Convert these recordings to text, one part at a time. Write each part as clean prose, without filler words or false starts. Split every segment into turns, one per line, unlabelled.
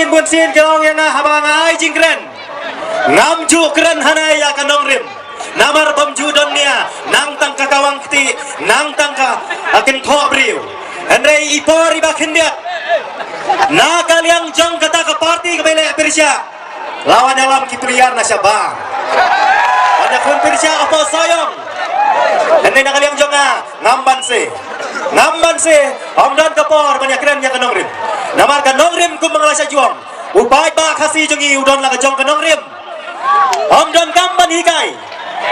sin bun sin kong yang habang ai jing keren ngam ju keren hanai ya kanong rim namar bom ju donnya nang tang kakawang kti nang tang ka akin tho briu andre ipor iba khindia na kaliang jong kata ke parti ke bele Persia lawan dalam kipriar na syabang ada kun Persia apa sayang andre na kaliang jong ngamban se omdan kapor banyak keren ya kanong rim namar kanong rim kum mengalasa juang upai ba khasi jongi udon la jong kanong rim omdan kamban hikai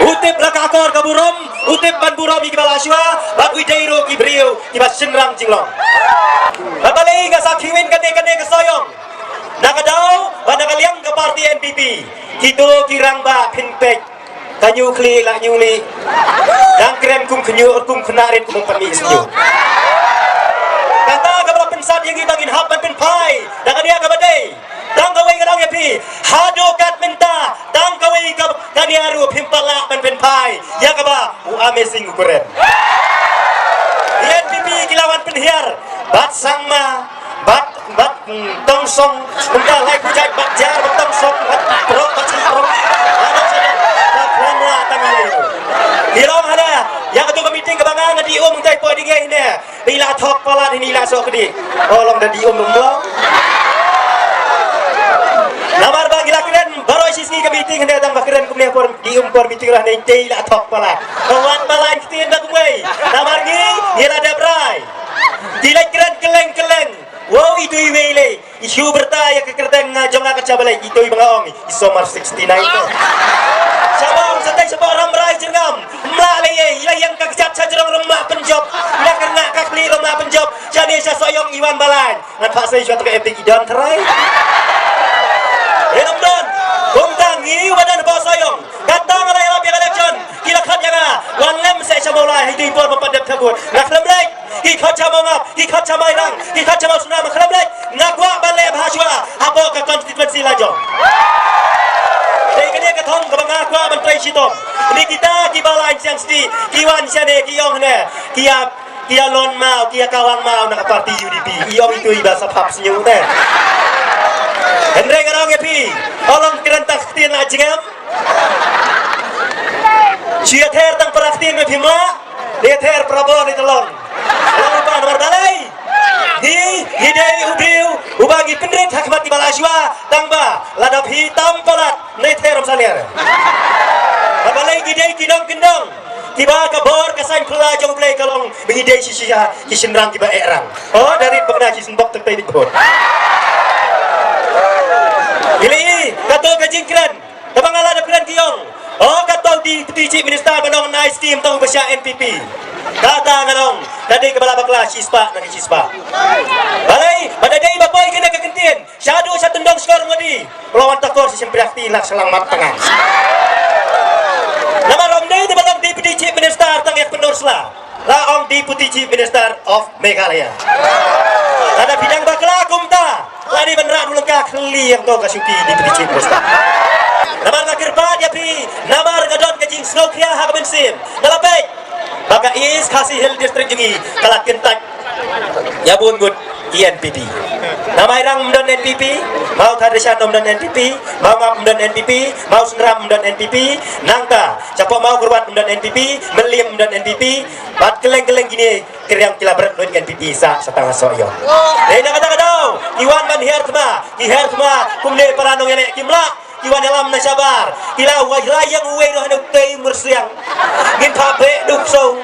utip la kakor kaburom utip ban burom ikbal aswa bagui deiro kibriu kiba sinrang jinglong babali ga sakhiwin kane kesoyong nakadau pada kaliang ke parti NPP kitu kirang ba pinpek kanyu kli la nyuli dang keren kum kenyu kum kenarin kum pami isnyu kata kabla pensat yang gitangin hapan penpai dang dia kabadai dang kawai ngadang ya pi hado kat minta dang kawai kaniaru pimpala penpai ya kaba amazing keren NPP kilawan penhiar bat sangma bat tongsong benda lai kujai bat jar bat tongsong bat pro bat sarong ada saja bat lama tangan hirong ada yang ketua meeting kebangan di tai po dingai ne bila thok pala ni la so kedi olong da di dong namar bagila keren baru sisi ke meeting hendak tang bakeren kumne por di por meeting lah nei tei la thok pala kawan pala kitin dak mai namar gi hira da brai dilai keren keleng wow itu iwele isu bertaya ke kerteng jonga kacabalai itu ibangong isomar 69 to sabang santai sabang ramrai jengam mlaleye ilayang kakcat sajerong remah penjob ila kena kakli remah penjob jane sa soyong iwan balan ngan pak sai suatu ke epic idan terai enamdan kumtang ini badan pak soyong katang alai rapi election kila khat yanga wan lem sai sabola itu impor mempadap takut nak lemlai hi khacha mangap hi khacha mairang hi khacha mausuna makhlablet ngakwa bale bahaswa apa ke konstituensi lajong dei kene ka thong ka ngakwa menteri sitom ni kita ki balai siang sti kiwan siane kiong ne kia lon mau kia kawang mau nak parti UDP iong itu ibasa phap siu ne Hendra ngarang epi olong kerentak tin ajengam cia ther tang praktin me phimla dia ther prabowo ni telon lalu pan balai hidei ubiu ubagi pendrit hakmat di balaswa tangba ladap hitam palat nei therom saliar balai hidei kidong tiba kabor kasain pula jong play kalong hidei sisia kisenrang tiba erang oh dari pegna kisenbok tepai di bot ili kato kajingkran tabang ala dapran kiong oh kato di chief minister banong nice team tong besya NPP kata ngalong tadi kepala bakla sispa nang sispa balai pada dai bapoy kena kekentin syadu sa tendong skor ngodi lawan takor si sempriakti nak selang mat tengah nama romde di batang deputy chief minister tang yak penursla la om deputy chief minister of Meghalaya ada bidang bakla kumta lari beneran mulaka keli yang to kasuki deputy chief minister namar ngakirpa dia pi namar ngadon kajing snokria ha bensim dalapek baga is kasih hill district jengi kalak kentak ya bun good NPP namai rang mdon NPP mau thadesan mdon NPP mau ngap mdon NPP mau senram mdon NPP nangka siapa mau kurbat mdon NPP melim mdon NPP bat keleng-keleng gini keriang kila berat mdon NPP sa setengah soyo dena kata-kata iwan ban hiar tma kumne paranong yelek kimla iwan dalam nasabar kila wajlayang uwe roh nuk tei mersiang ngin pape duk so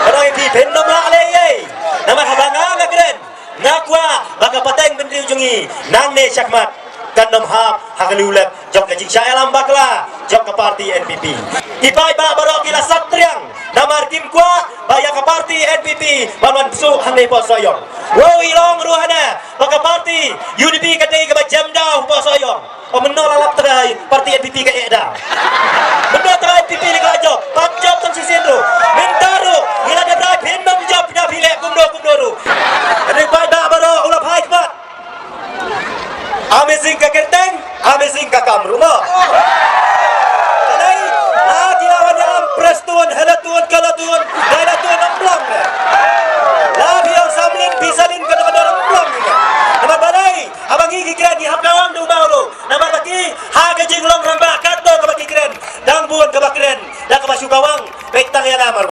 orang yang dipenom la leye nama habanga ngakren ngakwa baka pateng bendri ujungi nang ne syakmat kanom hap hagalulak jok kajing syaelam bakla jok ke parti NPP ipai ba baro kila satriang namar kim kwa baya ke parti NPP balwan su hangne po soyong wo ilong ruhana baka parti UDP kadai ke jamdau po soyong o menol alap terai parti NPP ke eda menol terai NPP ni kajo pat job tang sisin ru